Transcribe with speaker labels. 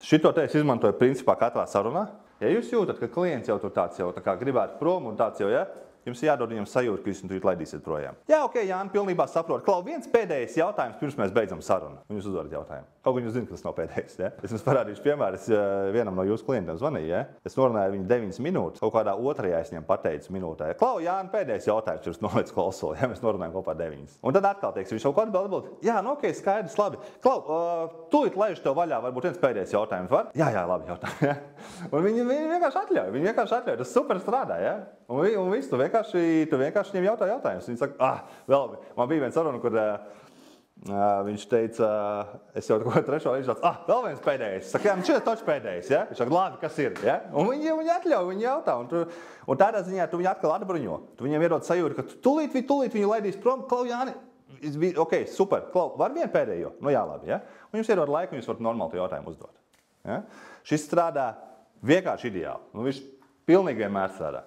Speaker 1: Šito te es izmantoju principā katrā sarunā. Ja jūs jūtat, ka klients jau tur tāds jau tā kā gribētu prom un tāds jau, ja? Jums jādod viņam sajūta, ka jūs viņu tūlīt laidīsiet projām. Jā, ok, Jāni, pilnībā saprot. Klau, viens pēdējais jautājums, pirms mēs beidzam sarunu. Un jūs uzvarat jautājumu. Kaut gan jūs zināt, ka tas nav pēdējais, ja? Es jums parādīšu piemēru, es vienam no jūsu klientiem zvanīju, ja? Es norunāju viņu 9 minūtes, kaut kādā otrajā es viņam pateicu minūtē. Klau, Jāni, pēdējais jautājums, jūs noliec klausuli, ja? Mēs norunājam kopā 9. Un tad atkal teiks, viņš kaut ko atbild. Jā, nu ok, skaidrs, labi. Klau, tūlīt laižu tev vaļā, varbūt viens pēdējais jautājums, var? Jā, labi jautājums, ja? Un viņi vienkārši atļauj, tas super strādā, ja? Un viss, tu vienkārši viņiem jautā jautājumus. Viņi saka, vēl, man bija viens saruna, kur viņš teica, es jau kaut ko trešo līdz tāds, vēl viens pēdējais. Saka, jā, šeit taču pēdējais, ja? Viņš saka, labi, kas ir, ja? Un viņi atļauj, viņi jautā. Un tādā ziņā tu viņu atkal atbruņo. Tu viņiem iedod sajūtu, ka tu tūlīt viņu laidīs prom. Klau, Jāni, ok, super, Klau, var vienu pēdējo? Nu jā, labi, ja? Un jums iedod laiku, un jūs varat normāli to jautājumu uzdot. Ja? Šis strādā vienkārši ideāli. Nu, viņš pilnīgi vienmēr strādā.